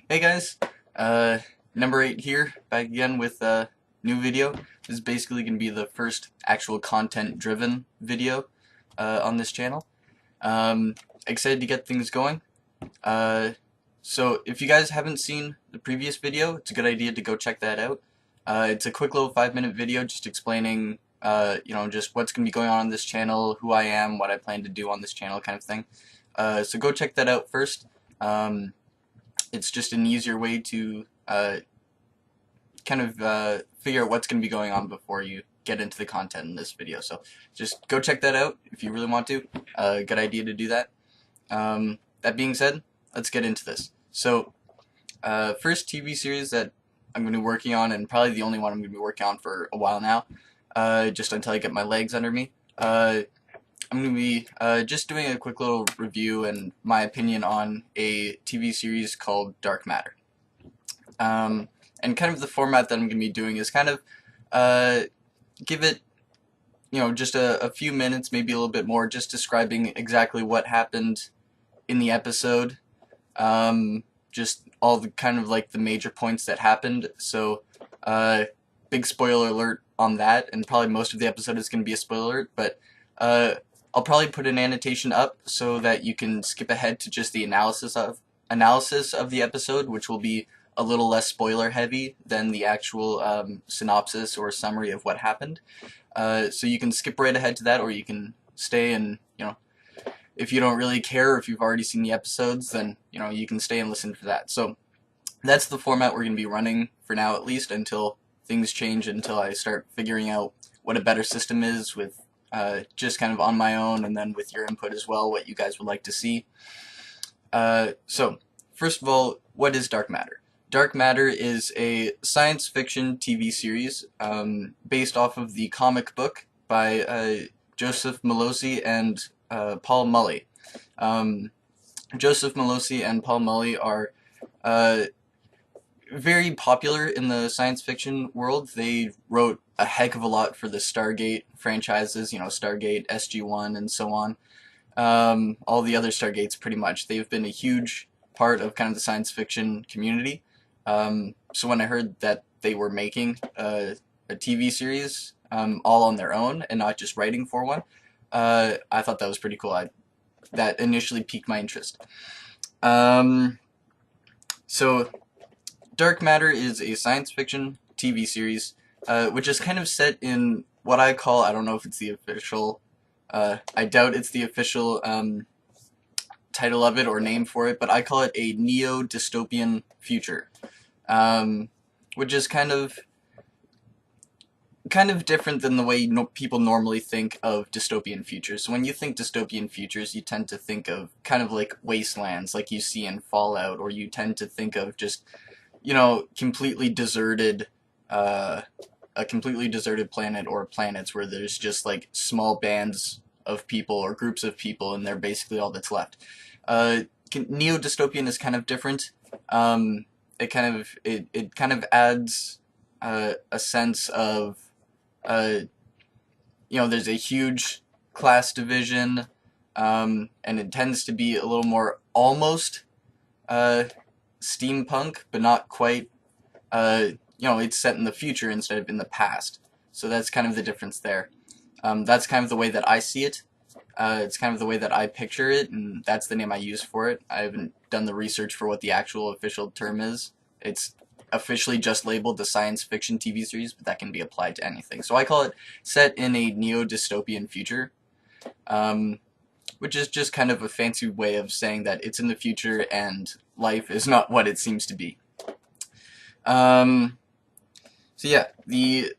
Hey guys, uh, number 8 here, back again with a new video. This is basically going to be the first actual content-driven video on this channel. Um, Excited to get things going. So if you guys haven't seen the previous video, it's a good idea to go check that out. It's a quick little 5-minute video just explaining, just what's going to be going on this channel, who I am, what I plan to do on this channel, kind of thing. So go check that out first. It's just an easier way to figure out what's going to be going on before you get into the content in this video. So just go check that out if you really want to. Good idea to do that. That being said, let's get into this. So first TV series that I'm going to be working on, and probably the only one I'm going to be working on for a while now, just until I get my legs under me. I'm going to be just doing a quick little review and my opinion on a TV series called Dark Matter. And kind of the format that I'm going to be doing is kind of give it, just a few minutes, maybe a little bit more, just describing exactly what happened in the episode. Just all the kind of like the major points that happened. So, big spoiler alert on that, and probably most of the episode is going to be a spoiler alert, but I'll probably put an annotation up so that you can skip ahead to just the analysis of the episode, which will be a little less spoiler heavy than the actual synopsis or summary of what happened. So you can skip right ahead to that, or you can stay and, if you don't really care, or if you've already seen the episodes, then, you can stay and listen for that. So that's the format we're going to be running for now, at least, until things change, until I start figuring out what a better system is with just kind of on my own, and then with your input as well, what you guys would like to see. So, first of all, what is Dark Matter? Dark Matter is a science fiction TV series based off of the comic book by Joseph Mallozzi and Paul Mully. Joseph Mallozzi and Paul Mully are very popular in the science fiction world. They wrote a heck of a lot for the Stargate franchises, Stargate, SG-1, and so on. All the other Stargates, pretty much. They've been a huge part of kind of the science fiction community. So when I heard that they were making a TV series all on their own and not just writing for one, I thought that was pretty cool. That initially piqued my interest. So Dark Matter is a science fiction TV series, which is kind of set in what I call, I don't know if it's the official, I doubt it's the official title of it or name for it, but I call it a neo-dystopian future, which is kind of different than the way people normally think of dystopian futures. So when you think dystopian futures, you tend to think of kind of like wastelands like you see in Fallout, or you tend to think of just completely deserted, a completely deserted planet, or planets where there's just like small bands of people or groups of people, and they're basically all that's left. Neo-dystopian is kind of different. It kind of adds a sense of, there's a huge class division, and it tends to be a little more almost steampunk, but not quite. It's set in the future instead of in the past. So that's kind of the difference there. That's kind of the way that I see it. It's kind of the way that I picture it, and that's the name I use for it. I haven't done the research for what the actual official term is. It's officially just labeled the science fiction TV series, but that can be applied to anything. So I call it set in a neo-dystopian future, which is just kind of a fancy way of saying that it's in the future and life is not what it seems to be. So yeah, the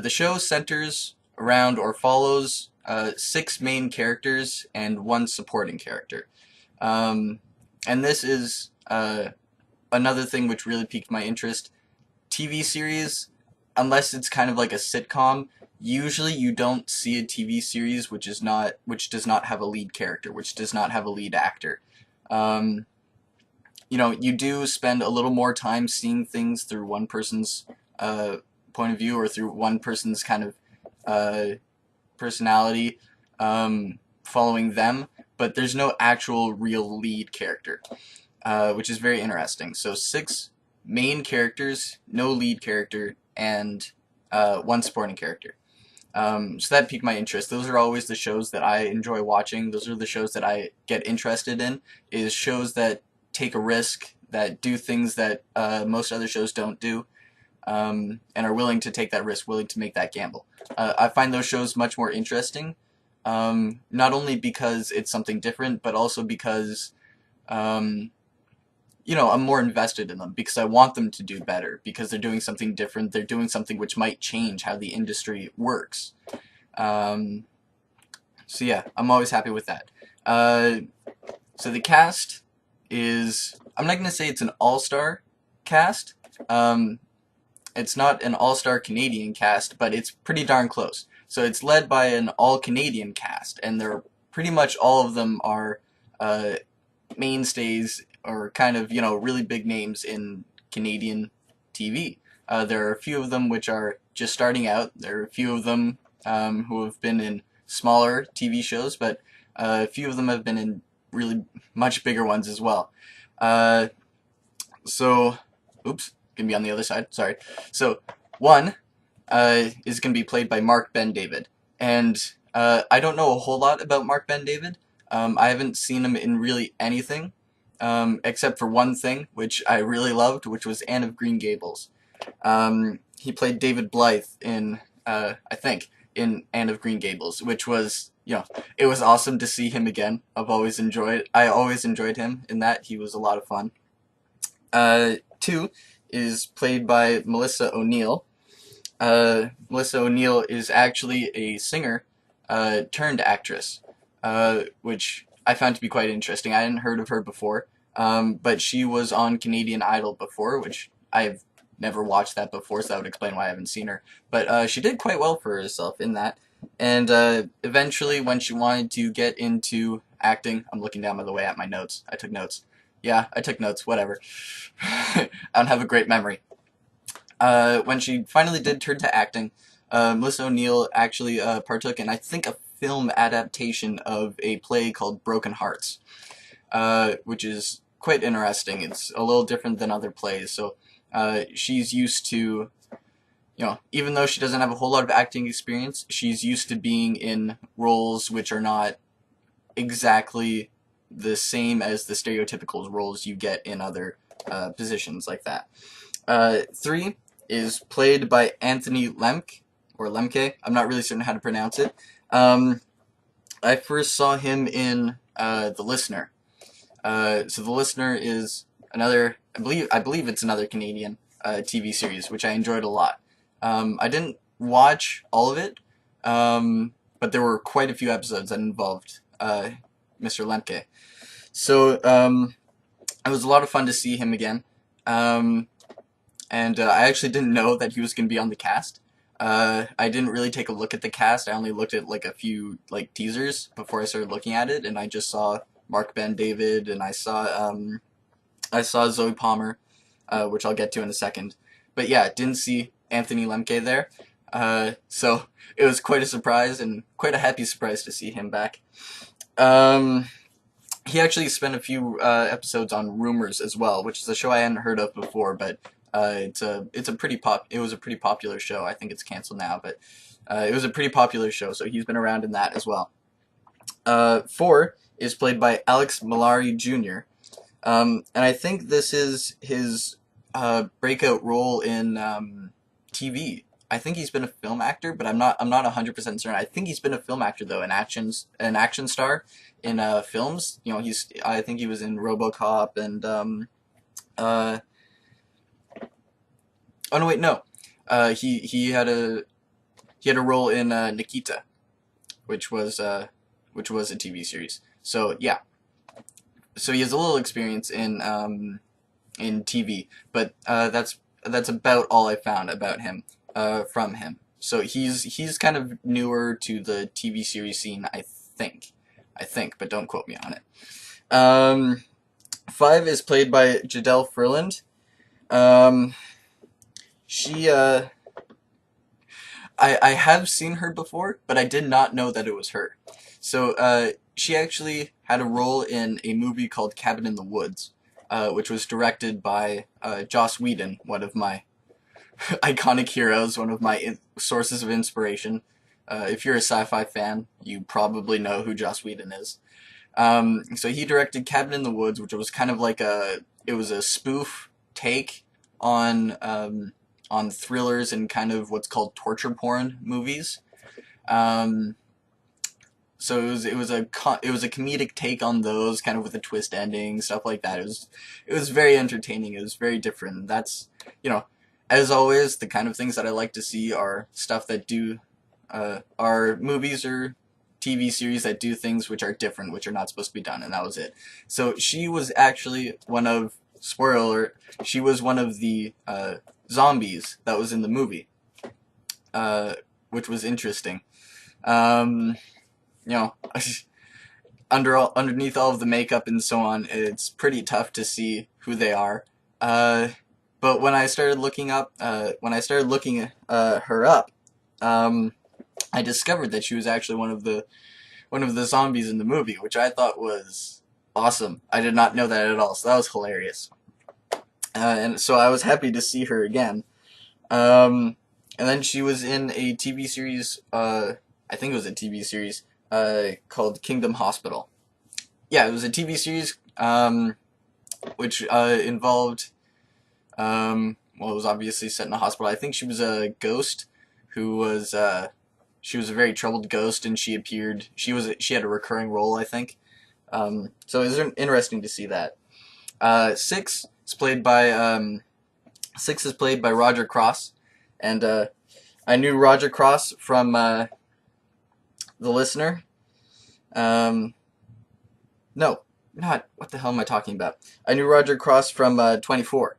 show centers around, or follows, 6 main characters and 1 supporting character. And this is another thing which really piqued my interest. TV series, unless it's kind of like a sitcom, usually you don't see a TV series which does not have a lead character, which does not have a lead actor. You do spend a little more time seeing things through one person's point of view, or through one person's kind of personality, following them, but there's no actual real lead character, which is very interesting. So 6 main characters, no lead character, and 1 supporting character. So that piqued my interest. Those are always the shows that I enjoy watching. Those are the shows that I get interested in, is shows that take a risk, that do things that most other shows don't do, and are willing to take that risk, willing to make that gamble. I find those shows much more interesting, not only because it's something different, but also because you know, I'm more invested in them because I want them to do better, because they're doing something different, they're doing something which might change how the industry works. So yeah, I'm always happy with that. So the cast is, I'm not going to say it's an all-star cast. It's not an all-star Canadian cast, but it's pretty darn close. So it's led by an all-Canadian cast, and they're pretty much all of them are mainstays, or kind of, you know, really big names in Canadian TV. There are a few of them which are just starting out. There are a few of them who have been in smaller TV shows, but a few of them have been in really much bigger ones as well. So, oops, gonna be on the other side, sorry. So, one is gonna be played by Mark Ben-David, and I don't know a whole lot about Mark Ben-David. I haven't seen him in really anything, except for one thing, which I really loved, which was Anne of Green Gables. He played David Blythe in, I think, in Anne of Green Gables, which was, you know, it was awesome to see him again. I always enjoyed him in that. He was a lot of fun. 2 is played by Melissa O'Neill. Melissa O'Neill is actually a singer turned actress, which I found to be quite interesting. I hadn't heard of her before, but she was on Canadian Idol before, which I've never watched that before, so that would explain why I haven't seen her. But she did quite well for herself in that. And eventually, when she wanted to get into acting, I'm looking down, by the way, at my notes. I took notes. Yeah, I took notes, whatever. I don't have a great memory. When she finally did turn to acting, Melissa O'Neill actually partook in, I think, a film adaptation of a play called Broken Hearts, which is quite interesting. It's a little different than other plays, so she's used to, you know, even though she doesn't have a whole lot of acting experience, she's used to being in roles which are not exactly the same as the stereotypical roles you get in other positions like that. 3 is played by Anthony Lemke, or Lemke. I'm not really certain how to pronounce it. I first saw him in The Listener. So The Listener is another, I believe it's another Canadian TV series, which I enjoyed a lot. I didn't watch all of it, but there were quite a few episodes that involved Mr. Lemke. So it was a lot of fun to see him again. And I actually didn't know that he was going to be on the cast. I didn't really take a look at the cast. I only looked at like a few like teasers before I started looking at it, and I just saw Mark Ben-David, and I saw Zoe Palmer, which I'll get to in a second. But yeah, didn't see Anthony Lemke there. So it was quite a surprise, and quite a happy surprise to see him back. He actually spent a few episodes on Rumors as well, which is a show I hadn't heard of before, but it was a pretty popular show. I think it's canceled now, but it was a pretty popular show, so he's been around in that as well. 4 is played by Alex Malari Jr., and I think this is his breakout role in TV. I think he's been a film actor, but I'm not 100% certain. I think he's been a film actor though, an action star in films. You know, I think he was in RoboCop and oh no, wait, no. He had a role in Nikita, which was a TV series. So yeah. So he has a little experience in TV, but that's about all I found about him from him. So he's kind of newer to the TV series scene, I think, but don't quote me on it. 5 is played by Jadelle Ferland. She I have seen her before, but I did not know that it was her. So she actually had a role in a movie called Cabin in the Woods, which was directed by Joss Whedon, one of my iconic heroes, one of my sources of inspiration. If you're a sci-fi fan, you probably know who Joss Whedon is. So he directed Cabin in the Woods, which was kind of like it was a spoof take on thrillers and kind of what's called torture porn movies. Um, so it was a comedic take on those, kind of with a twist ending, stuff like that. It was very entertaining. It was very different. That's, you know, as always, the kind of things that I like to see are stuff that are movies or TV series that do things which are different, which are not supposed to be done, and that was it. So she was actually one of, spoiler alert, she was one of the zombies that was in the movie, which was interesting. Um, you know, underneath all of the makeup and so on, it's pretty tough to see who they are. But when I started looking her up, I discovered that she was actually one of the zombies in the movie, which I thought was awesome. I did not know that at all, so that was hilarious. And so I was happy to see her again. And then she was in a TV series, I think it was a TV series, called Kingdom Hospital. Yeah, it was a TV series, which involved, well, it was obviously set in a hospital. I think she was a ghost who was, she was a very troubled ghost, and she had a recurring role, I think. So it was interesting to see that. Six is played by, Roger Cross, and, I knew Roger Cross from, The Listener. No, not, what the hell am I talking about? I knew Roger Cross from, 24.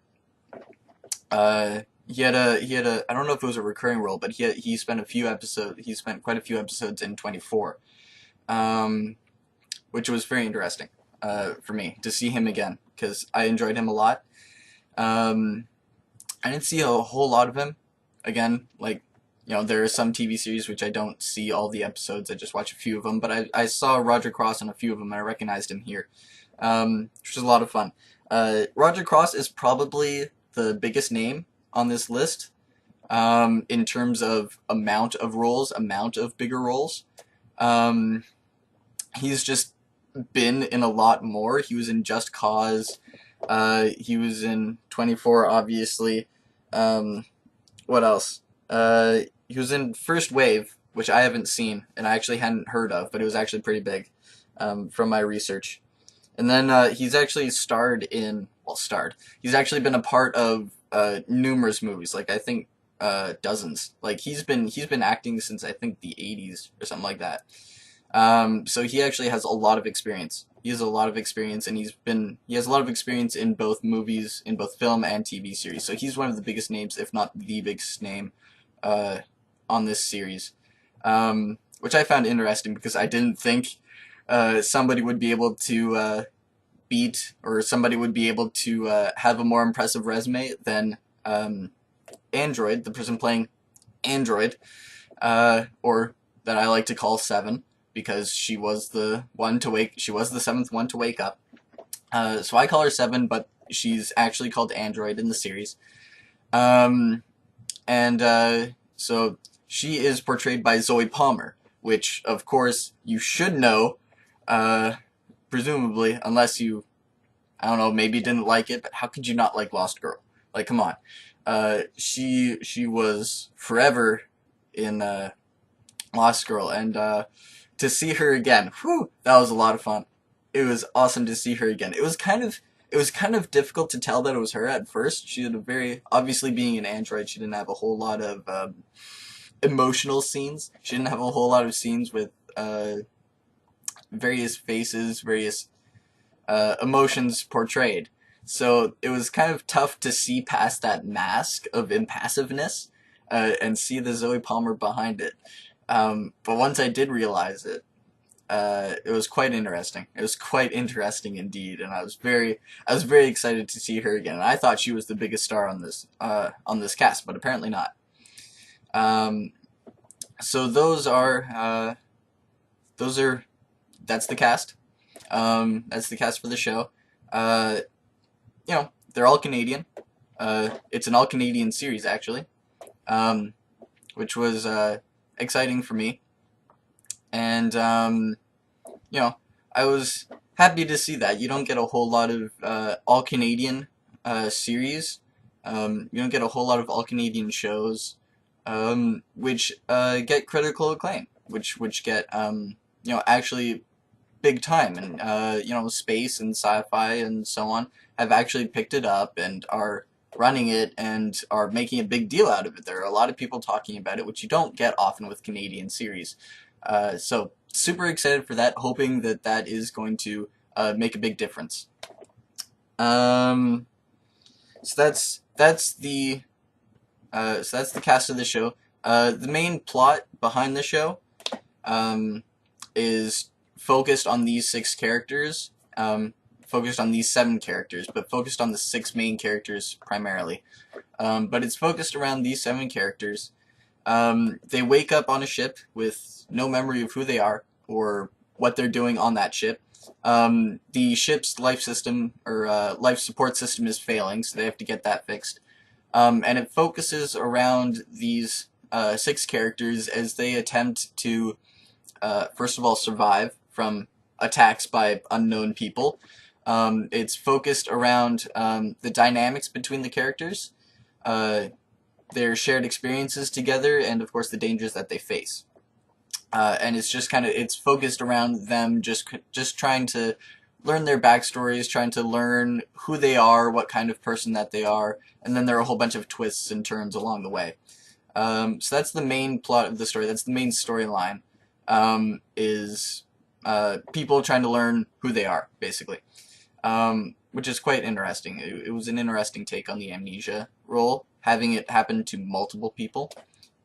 He had a, I don't know if it was a recurring role, but he spent quite a few episodes in 24. Which was very interesting, for me, to see him again, because I enjoyed him a lot. I didn't see a whole lot of him, again, like, there are some TV series which I don't see all the episodes, I just watch a few of them, but I saw Roger Cross in a few of them, and I recognized him here, which was a lot of fun. Roger Cross is probably the biggest name on this list, in terms of amount of roles, amount of bigger roles. He's just been in a lot more. He was in Just Cause, he was in 24, obviously. What else? He was in First Wave, which I haven't seen, and I actually hadn't heard of, but it was actually pretty big, from my research. And then, he's actually he's actually been a part of, numerous movies, like, I think, dozens. Like, he's been acting since, I think, the 80s, or something like that. So he actually has a lot of experience. He has a lot of experience, and he has a lot of experience in both movies, in both film and TV series. So he's one of the biggest names, if not the biggest name, on this series. Which I found interesting, because I didn't think, somebody would be able to, beat, or somebody would be able to, have a more impressive resume than, Android, the person playing Android, or that I like to call Seven, because she was the seventh one to wake up. So I call her Seven, but she's actually called Android in the series. So she is portrayed by Zoe Palmer, which, of course, you should know, presumably, unless you, I don't know, maybe didn't like it, but how could you not like Lost Girl? Like, come on. She was forever in, Lost Girl, and, to see her again, whew, that was a lot of fun. It was awesome to see her again. It was kind of difficult to tell that it was her at first. She had obviously being an android, she didn't have a whole lot of, emotional scenes. She didn't have a whole lot of scenes with, various faces, various, emotions portrayed. So it was kind of tough to see past that mask of impassiveness, and see the Zoe Palmer behind it. But once I did realize it, it was quite interesting. It was quite interesting indeed, and I was very excited to see her again. And I thought she was the biggest star on this cast, but apparently not. So those are that's the cast. That's the cast for the show. You know, they're all Canadian. It's an all Canadian series actually, which was exciting for me, and you know, I was happy to see that. You don't get a whole lot of all Canadian series. You don't get a whole lot of all Canadian shows, which get critical acclaim, which get you know, actually big time, and you know, space and sci-fi and so on have actually picked it up and are running it and are making a big deal out of it. There are a lot of people talking about it, which you don't get often with Canadian series. So super excited for that, hoping that that is going to make a big difference. So that's the cast of the show. The main plot behind the show is focused on these 6 characters, focused on these 7 characters, but focused on the 6 main characters primarily. But it's focused around these 7 characters. They wake up on a ship with no memory of who they are or what they're doing on that ship. The ship's life system, or life support system, is failing, so they have to get that fixed. And it focuses around these 6 characters as they attempt to, first of all, survive from attacks by unknown people. It's focused around the dynamics between the characters, their shared experiences together, and of course the dangers that they face. And it's just it's focused around them just trying to learn their backstories, trying to learn who they are, what kind of person that they are, and then there are a whole bunch of twists and turns along the way. So that's the main plot of the story. That's the main storyline, is people trying to learn who they are, basically, which is quite interesting. It was an interesting take on the amnesia role, having it happen to multiple people,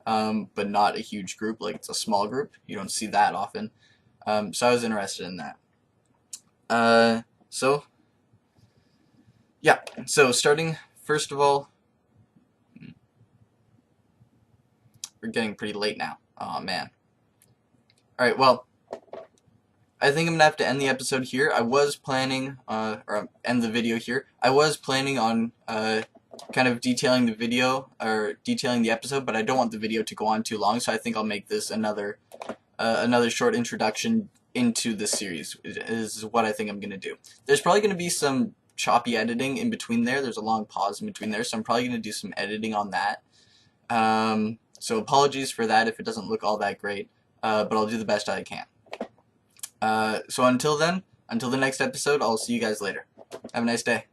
but not a huge group. Like, it's a small group. You don't see that often. So I was interested in that. So yeah, so starting, first of all, we're getting pretty late now. Oh man. Alright, well, I think I'm gonna have to end the episode here. I was planning, or end the video here. I was planning on kind of detailing the video, or detailing the episode, but I don't want the video to go on too long, so I think I'll make this another short introduction into the series, is what I think I'm gonna do. There's probably gonna be some choppy editing in between there. There's a long pause in between there, so I'm probably gonna do some editing on that. So apologies for that if it doesn't look all that great, but I'll do the best I can. So until then, until the next episode, I'll see you guys later. Have a nice day.